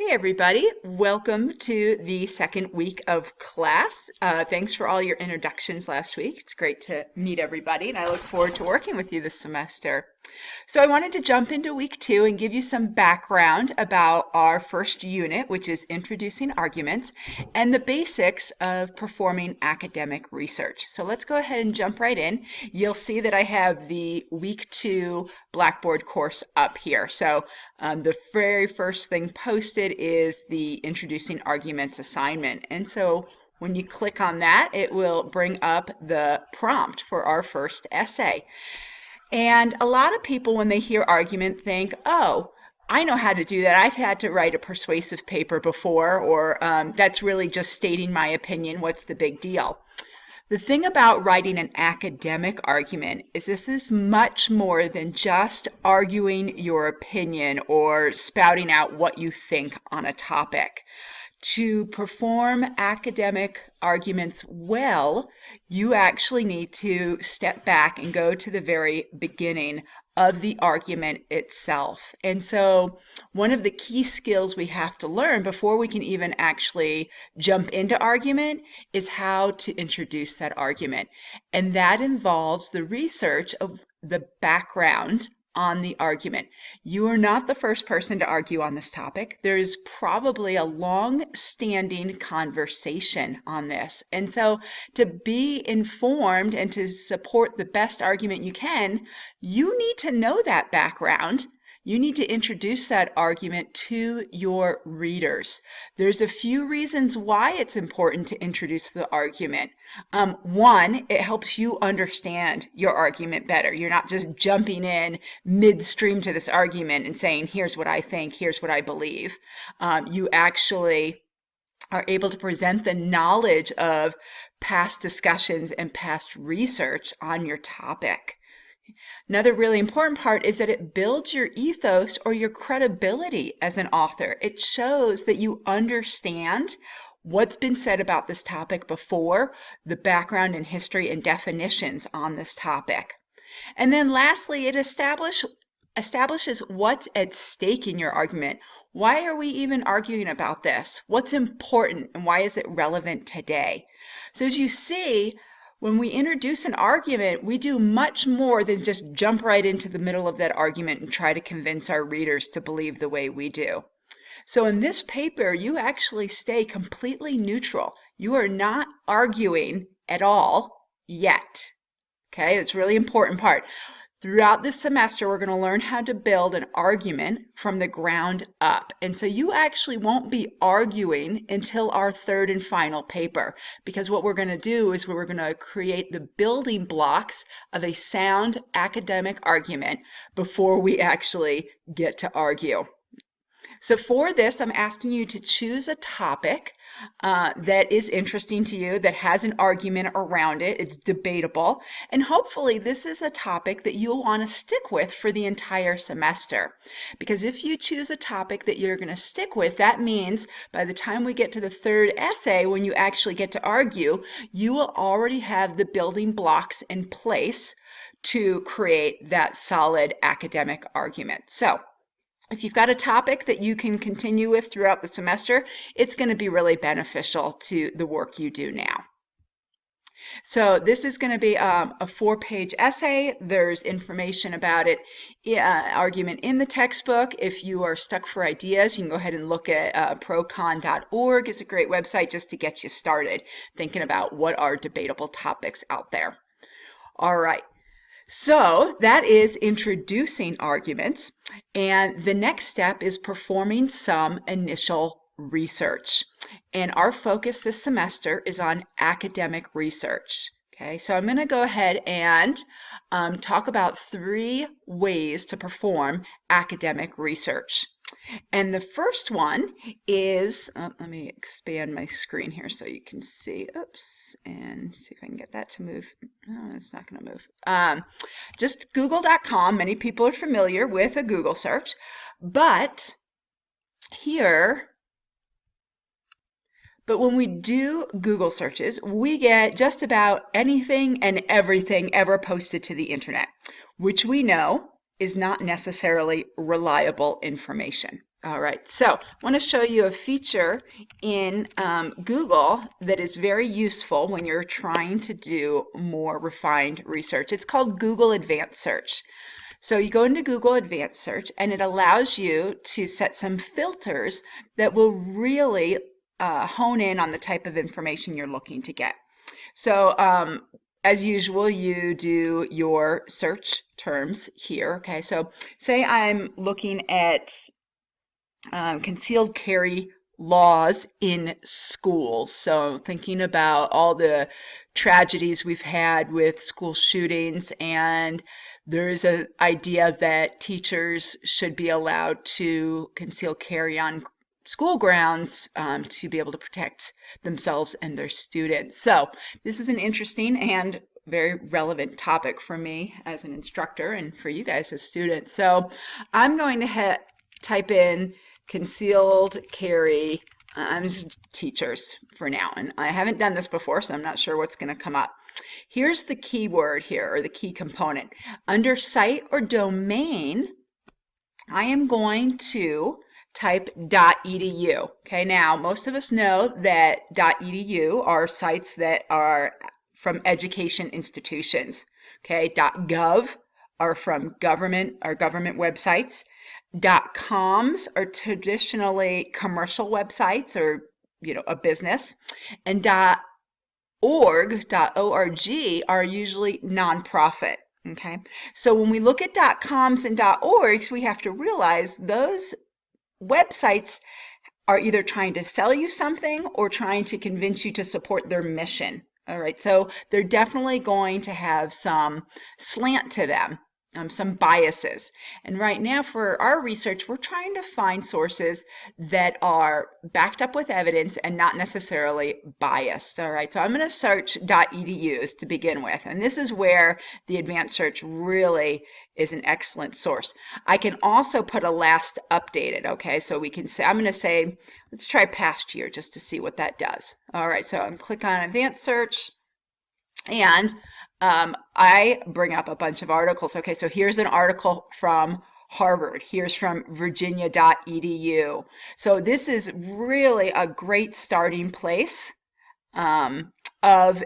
Hey everybody, welcome to the second week of class. Thanks for all your introductions last week. It's great to meet everybody and I look forward to working with you this semester. So I wanted to jump into week 2 and give you some background about our first unit, which is introducing arguments and the basics of performing academic research. So let's go ahead and jump right in. You'll see that I have the week 2 Blackboard course up here. So the very first thing posted is the introducing arguments assignment. And so when you click on that, it will bring up the prompt for our first essay. And a lot of people, when they hear argument, think, oh, I know how to do that. I've had to write a persuasive paper before, or that's really just stating my opinion. What's the big deal? The thing about writing an academic argument is this is much more than just arguing your opinion or spouting out what you think on a topic. To perform academic arguments well, you actually need to step back and go to the very beginning of the argument itself. And so one of the key skills we have to learn before we can even actually jump into argument is how to introduce that argument. And that involves the research of the background on the argument. You are not the first person to argue on this topic. There is probably a long-standing conversation on this. And so to be informed and to support the best argument you can, you need to know that background. You need to introduce that argument to your readers. There's a few reasons why it's important to introduce the argument. One, it helps you understand your argument better. You're not just jumping in midstream to this argument and saying, here's what I think, here's what I believe. You actually are able to present the knowledge of past discussions and past research on your topic. Another really important part is that it builds your ethos or your credibility as an author. It shows that you understand what's been said about this topic before, the background and history and definitions on this topic. And then lastly, it establishes what's at stake in your argument. Why are we even arguing about this? What's important and why is it relevant today? So as you see, when we introduce an argument, we do much more than just jump right into the middle of that argument and try to convince our readers to believe the way we do. So in this paper, you actually stay completely neutral. You are not arguing at all yet. Okay, it's a really important part. Throughout this semester, we're going to learn how to build an argument from the ground up. And so you actually won't be arguing until our third and final paper, because what we're going to do is we're going to create the building blocks of a sound academic argument before we actually get to argue. So for this, I'm asking you to choose a topic that is interesting to you, that has an argument around it, it's debatable, and hopefully this is a topic that you'll want to stick with for the entire semester. Because if you choose a topic that you're going to stick with, that means by the time we get to the third essay, when you actually get to argue, you will already have the building blocks in place to create that solid academic argument. So if you've got a topic that you can continue with throughout the semester, it's going to be really beneficial to the work you do now. So this is going to be a 4-page essay. There's information about it, argument in the textbook. If you are stuck for ideas, you can go ahead and look at procon.org. It's a great website just to get you started thinking about what are debatable topics out there. All right. So that is introducing arguments, and the next step is performing some initial research. And our focus this semester is on academic research. Okay, so I'm going to go ahead and talk about 3 ways to perform academic research. And the first one is, let me expand my screen here so you can see, oops, and see if I can get that to move. No, it's not going to move. Just google.com. Many people are familiar with a Google search, but when we do Google searches, we get just about anything and everything ever posted to the internet, which we know is not necessarily reliable information. All right, so I want to show you a feature in Google that is very useful when you're trying to do more refined research. It's called Google Advanced Search. So you go into Google Advanced Search and it allows you to set some filters that will really hone in on the type of information you're looking to get. So as usual, you do your search terms here. Okay, so say I'm looking at concealed carry laws in schools. So thinking about all the tragedies we've had with school shootings, and there's an idea that teachers should be allowed to conceal carry on school grounds to be able to protect themselves and their students. So this is an interesting and very relevant topic for me as an instructor and for you guys as students. So I'm going to type in concealed carry teachers for now. And I haven't done this before, so I'm not sure what's going to come up. Here's the keyword here, or the key component. Under site or domain, I am going to type .edu. Okay, now most of us know that .edu are sites that are from education institutions. Okay, .gov are from government websites. .coms are traditionally commercial websites or a business, and .org are usually nonprofit. Okay, so when we look at .coms and .orgs, we have to realize those websites are either trying to sell you something or trying to convince you to support their mission. All right, so they're definitely going to have some slant to them. Some biases. And right now for our research, we're trying to find sources that are backed up with evidence and not necessarily biased. All right, so I'm going to search .edus to begin with. And this is where the advanced search really is an excellent source. I can also put a last updated, okay? So we can say, I'm going to say, let's try past year just to see what that does. All right, so I'm click on advanced search, and I bring up a bunch of articles. Okay, so here's an article from Harvard. Here's from virginia.edu. So this is really a great starting place of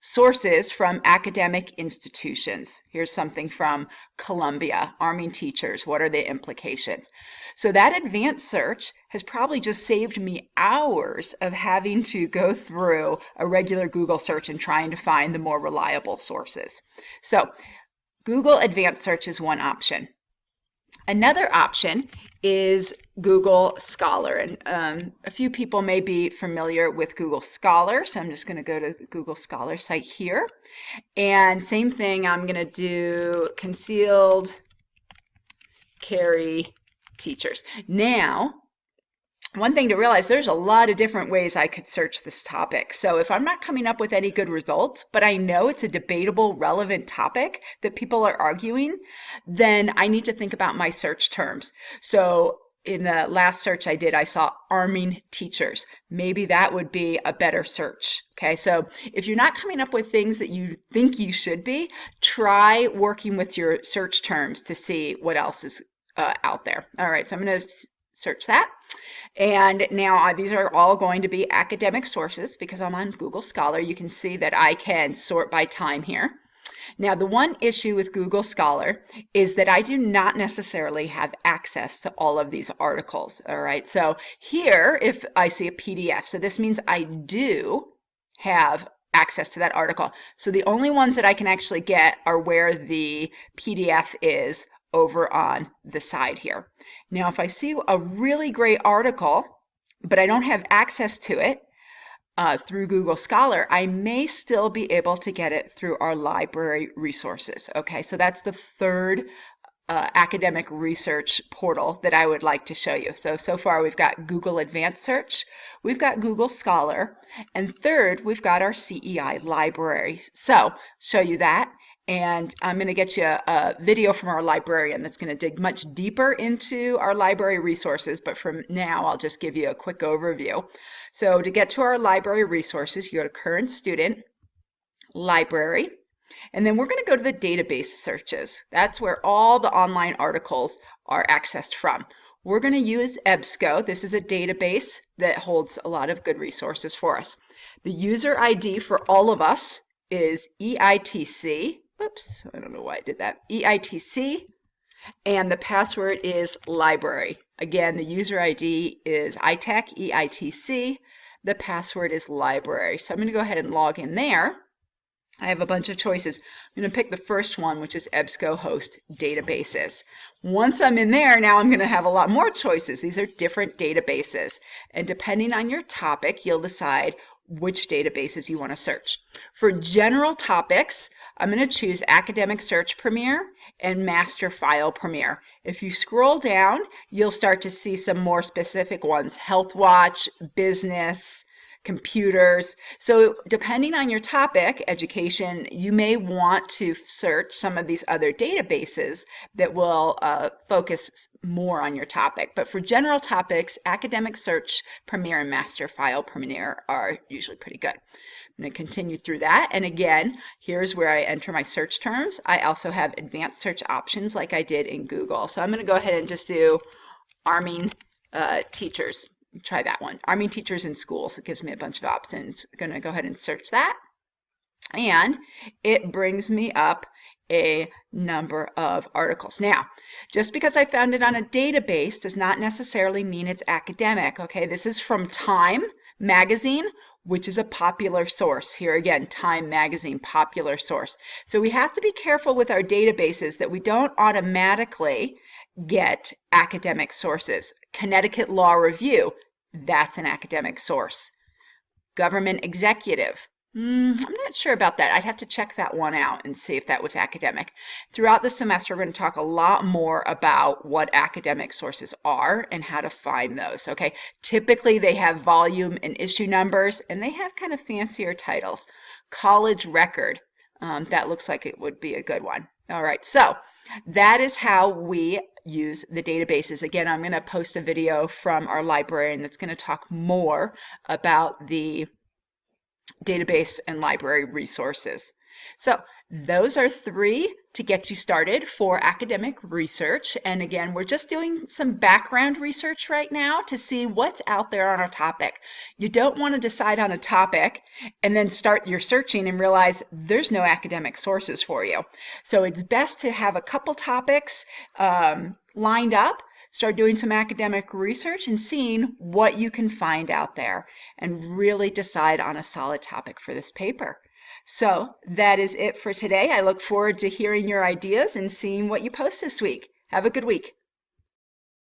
sources from academic institutions. Here's something from Columbia, arming teachers. What are the implications? So that advanced search has probably just saved me hours of having to go through a regular Google search and trying to find the more reliable sources. So Google Advanced Search is one option. Another option is Google Scholar, and a few people may be familiar with Google Scholar, so I'm just going to go to the Google Scholar site here, and same thing, I'm going to do concealed carry teachers. Now, one thing to realize, there's a lot of different ways I could search this topic. So if I'm not coming up with any good results, but I know it's a debatable, relevant topic that people are arguing, then I need to think about my search terms. So in the last search I did, I saw arming teachers. Maybe that would be a better search. Okay, so if you're not coming up with things that you think you should be, try working with your search terms to see what else is out there. All right, so I'm going to search that. And now these are all going to be academic sources because I'm on Google Scholar. You can see that I can sort by time here. Now, the one issue with Google Scholar is that I do not necessarily have access to all of these articles. All right, so here, if I see a PDF, so this means I do have access to that article. So the only ones that I can actually get are where the PDF is over on the side here. Now, if I see a really great article, but I don't have access to it through Google Scholar, I may still be able to get it through our library resources. Okay, so that's the third academic research portal that I would like to show you. So far we've got Google Advanced Search, we've got Google Scholar, and third, we've got our CEI library. So, show you that. And I'm going to get you a video from our librarian that's going to dig much deeper into our library resources, but from now I'll just give you a quick overview. So to get to our library resources, you go to Current Student, Library, and then we're going to go to the database searches. That's where all the online articles are accessed from. We're going to use EBSCO. This is a database that holds a lot of good resources for us. The user ID for all of us is EITC. Oops, I don't know why I did that. EITC, and the password is library. Again, the user ID is ITEC, EITC. The password is library. So I'm going to go ahead and log in there. I have a bunch of choices. I'm going to pick the first one, which is EBSCO host databases. Once I'm in there, now I'm going to have a lot more choices. These are different databases. And depending on your topic, you'll decide which databases you want to search. For general topics, I'm going to choose Academic Search Premier and Master File Premier. If you scroll down, you'll start to see some more specific ones. Health Watch, Business, computers. So depending on your topic, education, you may want to search some of these other databases that will focus more on your topic. But for general topics, Academic Search Premier and Master File Premier are usually pretty good. I'm going to continue through that. And again, here's where I enter my search terms. I also have advanced search options like I did in Google. So I'm going to go ahead and just do arming teachers. Try that one. Arming teachers in schools. It gives me a bunch of options. I'm going to go ahead and search that. And it brings me up a number of articles. Now, just because I found it on a database does not necessarily mean it's academic. Okay, this is from Time magazine, which is a popular source. Here again, Time magazine, popular source. So we have to be careful with our databases that we don't automatically get academic sources. Connecticut Law Review, that's an academic source. Government Executive, I'm not sure about that. I'd have to check that one out and see if that was academic. Throughout the semester, we're going to talk a lot more about what academic sources are and how to find those, okay? Typically, they have volume and issue numbers, and they have kind of fancier titles. College Record, that looks like it would be a good one. All right, so that is how we use the databases. Again, I'm going to post a video from our librarian that's going to talk more about the database and library resources. So those are 3 to get you started for academic research. And again, we're just doing some background research right now to see what's out there on a topic. You don't want to decide on a topic and then start your searching and realize there's no academic sources for you. So it's best to have a couple topics lined up, start doing some academic research and seeing what you can find out there and really decide on a solid topic for this paper. So that is it for today. I look forward to hearing your ideas and seeing what you post this week. Have a good week.